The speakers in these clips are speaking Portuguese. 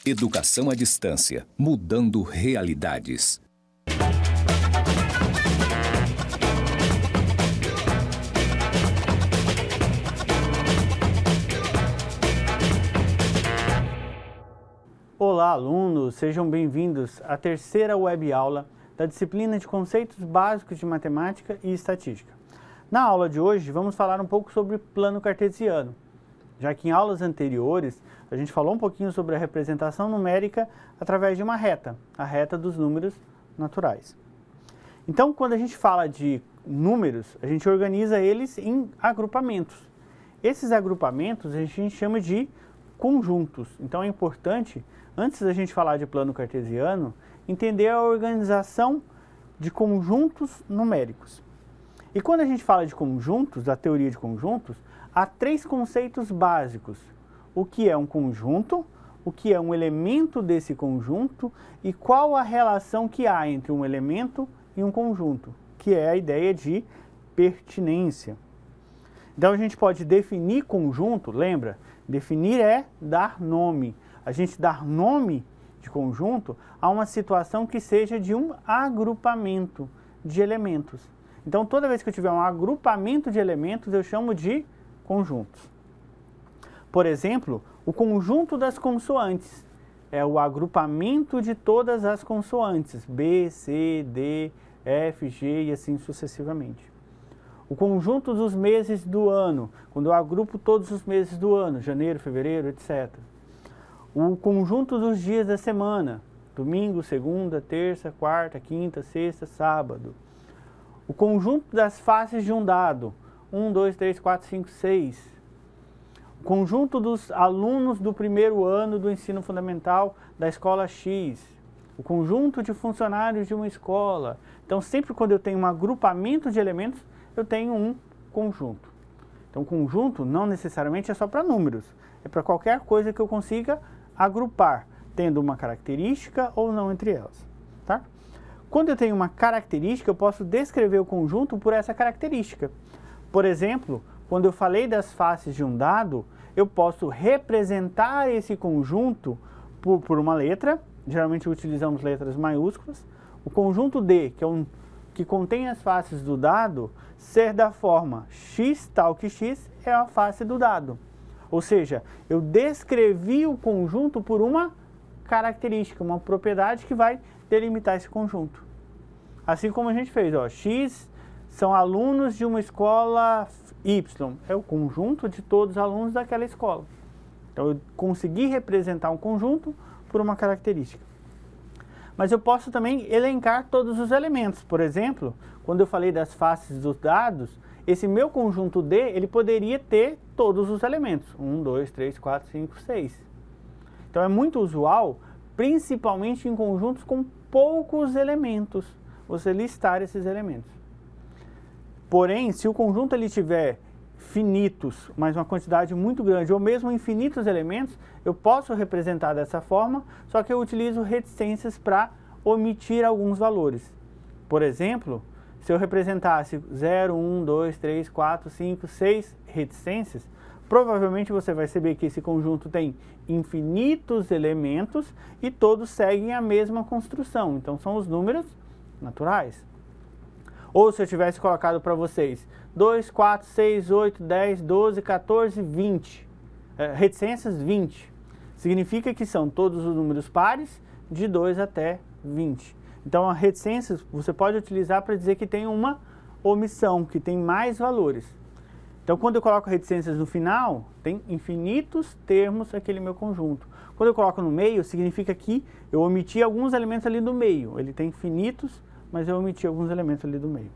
Educação à distância, mudando realidades. Olá, alunos! Sejam bem-vindos à terceira web aula da disciplina de Conceitos Básicos de Matemática e Estatística. Na aula de hoje, vamos falar um pouco sobre plano cartesiano, já que em aulas anteriores a gente falou um pouquinho sobre a representação numérica através de uma reta, a reta dos números naturais. Então, quando a gente fala de números, a gente organiza eles em agrupamentos. Esses agrupamentos a gente chama de conjuntos. Então é importante, antes da gente falar de plano cartesiano, entender a organização de conjuntos numéricos. E quando a gente fala de conjuntos, da teoria de conjuntos, há três conceitos básicos. O que é um conjunto, o que é um elemento desse conjunto e qual a relação que há entre um elemento e um conjunto, que é a ideia de pertinência. Então a gente pode definir conjunto, lembra? Definir é dar nome. A gente dar nome de conjunto a uma situação que seja de um agrupamento de elementos. Então toda vez que eu tiver um agrupamento de elementos, eu chamo de conjuntos. Por exemplo, o conjunto das consoantes é o agrupamento de todas as consoantes, B, C, D, F, G e assim sucessivamente. O conjunto dos meses do ano, quando eu agrupo todos os meses do ano, janeiro, fevereiro, etc. O conjunto dos dias da semana, domingo, segunda, terça, quarta, quinta, sexta, sábado. O conjunto das faces de um dado, 1, 2, 3, 4, 5, 6. O conjunto dos alunos do primeiro ano do ensino fundamental da escola X. O conjunto de funcionários de uma escola. Então, sempre quando eu tenho um agrupamento de elementos, eu tenho um conjunto. Então, conjunto não necessariamente é só para números. É para qualquer coisa que eu consiga agrupar, tendo uma característica ou não entre elas. Tá? Quando eu tenho uma característica, eu posso descrever o conjunto por essa característica. Por exemplo, quando eu falei das faces de um dado, eu posso representar esse conjunto por uma letra, geralmente utilizamos letras maiúsculas. O conjunto D, que contém as faces do dado, ser da forma x tal que x é a face do dado. Ou seja, eu descrevi o conjunto por uma característica, uma propriedade que vai delimitar esse conjunto. Assim como a gente fez, ó, x são alunos de uma escola Y, é o conjunto de todos os alunos daquela escola. Então eu consegui representar um conjunto por uma característica. Mas eu posso também elencar todos os elementos. Por exemplo, quando eu falei das faces dos dados, esse meu conjunto D, ele poderia ter todos os elementos. 1, 2, 3, 4, 5, 6. Então é muito usual, principalmente em conjuntos com poucos elementos, você listar esses elementos. Porém, se o conjunto ele tiver finitos, mas uma quantidade muito grande, ou mesmo infinitos elementos, eu posso representar dessa forma, só que eu utilizo reticências para omitir alguns valores. Por exemplo, se eu representasse 0, 1, 2, 3, 4, 5, 6 reticências, provavelmente você vai saber que esse conjunto tem infinitos elementos e todos seguem a mesma construção. Então são os números naturais. Ou se eu tivesse colocado para vocês 2, 4, 6, 8, 10, 12, 14, 20. Reticências 20. Significa que são todos os números pares de 2 até 20. Então, a reticências você pode utilizar para dizer que tem uma omissão, que tem mais valores. Então, quando eu coloco reticências no final, tem infinitos termos aquele meu conjunto. Quando eu coloco no meio, significa que eu omiti alguns elementos ali do meio. Ele tem infinitos, mas eu omiti alguns elementos ali do meio.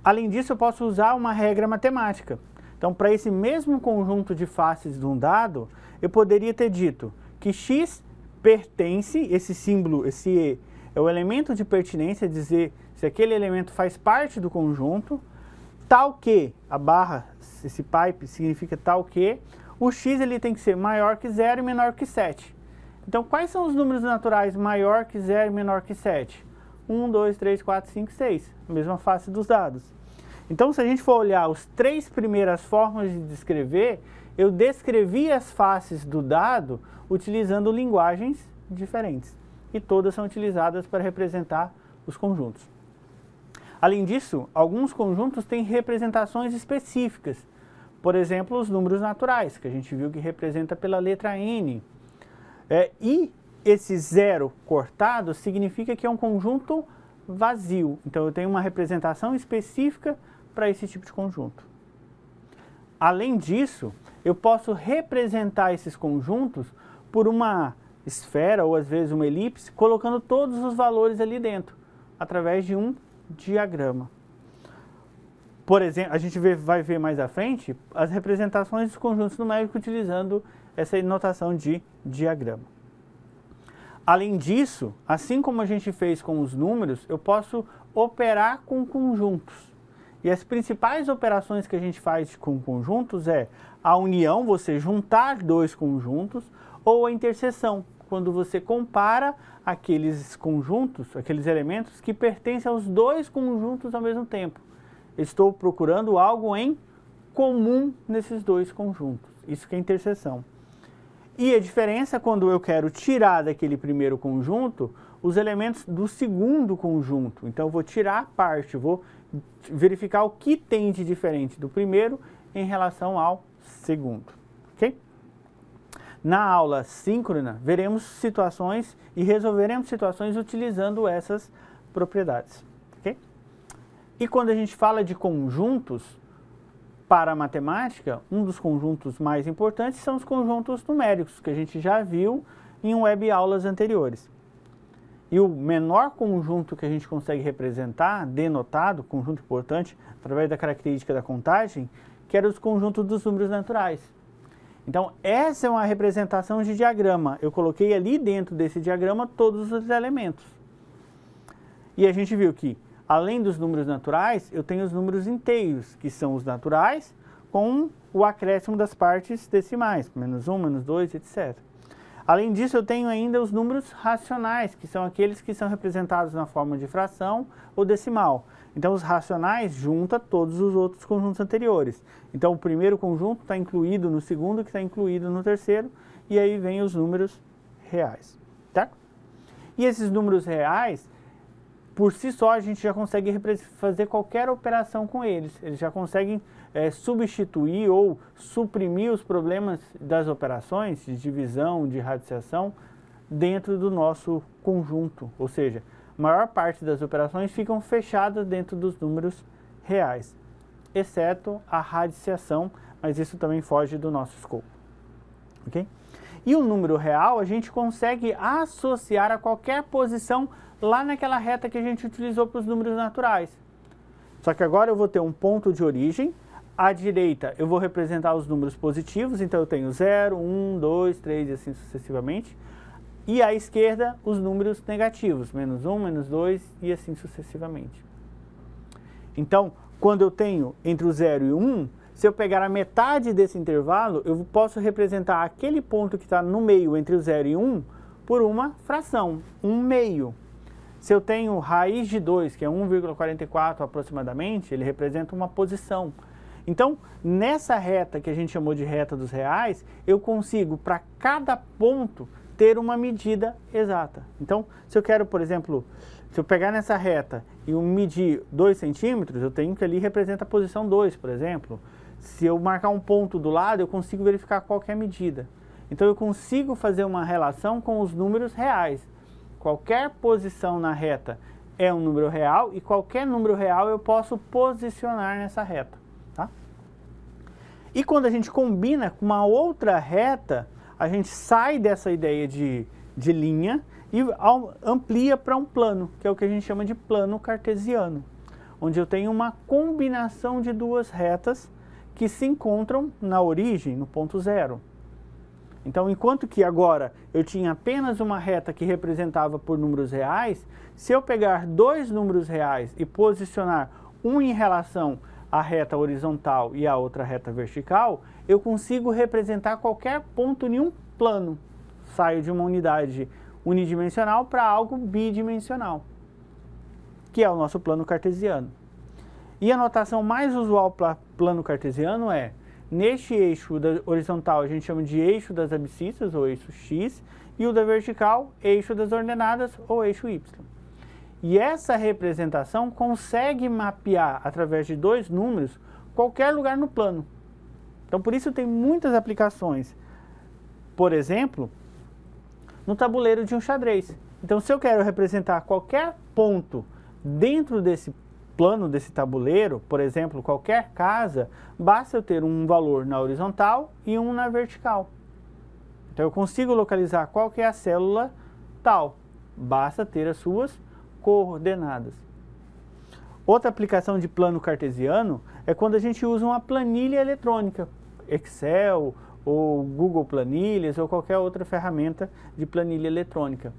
Além disso, eu posso usar uma regra matemática. Então, para esse mesmo conjunto de faces de um dado, eu poderia ter dito que x pertence, esse símbolo, esse E, é o elemento de pertinência, dizer se aquele elemento faz parte do conjunto, tal que, a barra, esse pipe significa tal que, o x ele tem que ser maior que 0 e menor que 7. Então, quais são os números naturais maior que 0 e menor que 7? 1, 2, 3, 4, 5, 6. A mesma face dos dados. Então, se a gente for olhar as 3 primeiras formas de descrever, eu descrevi as faces do dado utilizando linguagens diferentes. E todas são utilizadas para representar os conjuntos. Além disso, alguns conjuntos têm representações específicas. Por exemplo, os números naturais, que a gente viu que representa pela letra N. E esse zero cortado significa que é um conjunto vazio. Então, eu tenho uma representação específica para esse tipo de conjunto. Além disso, eu posso representar esses conjuntos por uma esfera ou às vezes uma elipse, colocando todos os valores ali dentro, através de um diagrama. Por exemplo, a gente vai ver mais à frente as representações dos conjuntos numéricos utilizando essa notação de diagrama. Além disso, assim como a gente fez com os números, eu posso operar com conjuntos. E as principais operações que a gente faz com conjuntos é a união, você juntar 2 conjuntos, ou a interseção, quando você compara aqueles conjuntos, aqueles elementos que pertencem aos 2 conjuntos ao mesmo tempo. Estou procurando algo em comum nesses 2 conjuntos. Isso que é interseção. E a diferença é quando eu quero tirar daquele primeiro conjunto os elementos do segundo conjunto. Então eu vou tirar a parte, vou verificar o que tem de diferente do primeiro em relação ao segundo. Ok? Na aula síncrona, veremos situações e resolveremos situações utilizando essas propriedades. Okay? E quando a gente fala de conjuntos para a matemática, um dos conjuntos mais importantes são os conjuntos numéricos, que a gente já viu em web aulas anteriores. E o menor conjunto que a gente consegue representar, denotado, conjunto importante, através da característica da contagem, que era os conjuntos dos números naturais. Então, essa é uma representação de diagrama. Eu coloquei ali dentro desse diagrama todos os elementos. E a gente viu que, além dos números naturais, eu tenho os números inteiros, que são os naturais, com o acréscimo das partes decimais, menos 1, menos 2, etc. Além disso, eu tenho ainda os números racionais, que são aqueles que são representados na forma de fração ou decimal. Então, os racionais juntam todos os outros conjuntos anteriores. Então, o primeiro conjunto está incluído no segundo, que está incluído no terceiro, e aí vem os números reais. Tá? E esses números reais, por si só, a gente já consegue fazer qualquer operação com eles. Eles já conseguem substituir ou suprimir os problemas das operações de divisão, de radiciação, dentro do nosso conjunto. Ou seja, a maior parte das operações ficam fechadas dentro dos números reais, exceto a radiciação, mas isso também foge do nosso escopo. Okay? E o número real a gente consegue associar a qualquer posição lá naquela reta que a gente utilizou para os números naturais. Só que agora eu vou ter um ponto de origem. À direita eu vou representar os números positivos, então eu tenho 0, 1, 2, 3 e assim sucessivamente. E à esquerda os números negativos, menos 1, menos 2 e assim sucessivamente. Então, quando eu tenho entre o 0 e o 1, se eu pegar a metade desse intervalo, eu posso representar aquele ponto que está no meio entre o 0 e 1 por uma fração, 1/2. Se eu tenho raiz de 2, que é 1,44 aproximadamente, ele representa uma posição. Então, nessa reta que a gente chamou de reta dos reais, eu consigo, para cada ponto, ter uma medida exata. Então, se eu quero, por exemplo, se eu pegar nessa reta e eu medir 2 centímetros, eu tenho que ali representa a posição 2, por exemplo. Se eu marcar um ponto do lado, eu consigo verificar qualquer medida. Então, eu consigo fazer uma relação com os números reais. Qualquer posição na reta é um número real e qualquer número real eu posso posicionar nessa reta. Tá? E quando a gente combina com uma outra reta, a gente sai dessa ideia de linha e amplia para um plano, que é o que a gente chama de plano cartesiano, onde eu tenho uma combinação de 2 retas que se encontram na origem, no ponto 0. Então, enquanto que agora eu tinha apenas uma reta que representava por números reais, se eu pegar 2 números reais e posicionar um em relação à reta horizontal e a outra reta vertical, eu consigo representar qualquer ponto em um plano. Saio de uma unidade unidimensional para algo bidimensional, que é o nosso plano cartesiano. E a notação mais usual para plano cartesiano é, neste eixo da horizontal a gente chama de eixo das abscissas, ou eixo X, e o da vertical, eixo das ordenadas, ou eixo Y. E essa representação consegue mapear, através de dois números, qualquer lugar no plano. Então, por isso tem muitas aplicações. Por exemplo, no tabuleiro de um xadrez. Então, se eu quero representar qualquer ponto dentro desse plano, desse tabuleiro, por exemplo, qualquer casa, basta eu ter um valor na horizontal e um na vertical. Então, eu consigo localizar qual que é a célula tal. Basta ter as suas coordenadas. Outra aplicação de plano cartesiano é quando a gente usa uma planilha eletrônica, Excel ou Google Planilhas ou qualquer outra ferramenta de planilha eletrônica.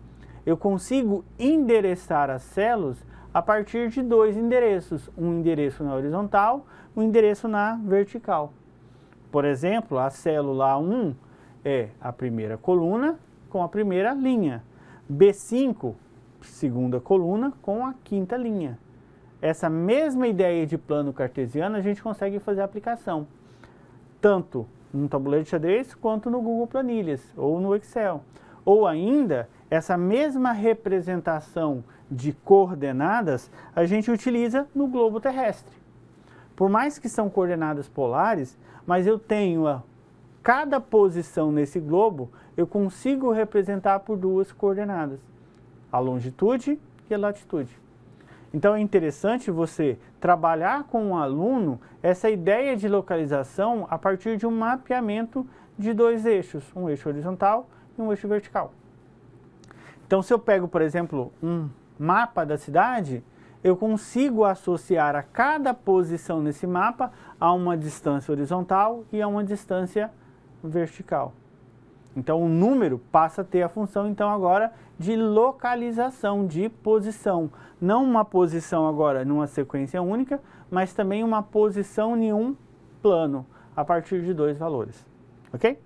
Eu consigo endereçar as células a partir de dois endereços, um endereço na horizontal, um endereço na vertical. Por exemplo, a célula A1 é a primeira coluna com a primeira linha, B5, segunda coluna com a quinta linha. Essa mesma ideia de plano cartesiano a gente consegue fazer a aplicação, tanto no tabuleiro de xadrez quanto no Google Planilhas ou no Excel. Ou ainda, essa mesma representação de coordenadas a gente utiliza no globo terrestre. Por mais que são coordenadas polares, mas eu tenho cada posição nesse globo, eu consigo representar por duas coordenadas, a longitude e a latitude. Então é interessante você trabalhar com o aluno essa ideia de localização a partir de um mapeamento de dois eixos, um eixo horizontal e um eixo vertical. Então, se eu pego, por exemplo, um mapa da cidade, eu consigo associar a cada posição nesse mapa a uma distância horizontal e a uma distância vertical. Então, o número passa a ter a função, então, agora de localização, de posição. Não uma posição agora numa sequência única, mas também uma posição em um plano, a partir de dois valores. Ok?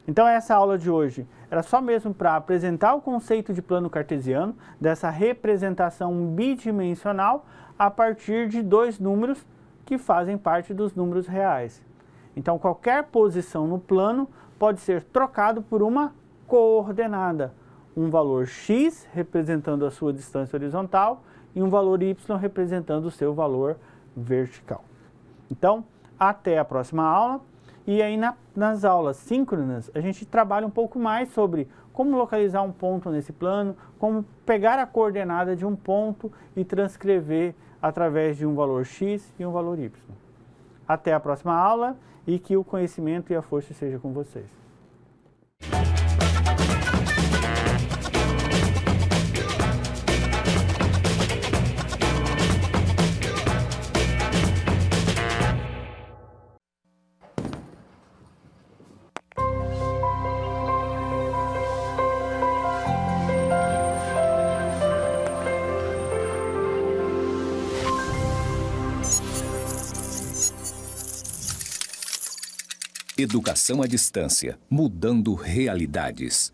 Então, essa aula de hoje era só mesmo para apresentar o conceito de plano cartesiano, dessa representação bidimensional a partir de dois números que fazem parte dos números reais. Então, qualquer posição no plano pode ser trocado por uma coordenada, um valor x representando a sua distância horizontal e um valor y representando o seu valor vertical. Então, até a próxima aula. E aí nas aulas síncronas a gente trabalha um pouco mais sobre como localizar um ponto nesse plano, como pegar a coordenada de um ponto e transcrever através de um valor x e um valor y. Até a próxima aula e que o conhecimento e a força seja com vocês. Educação à distância, mudando realidades.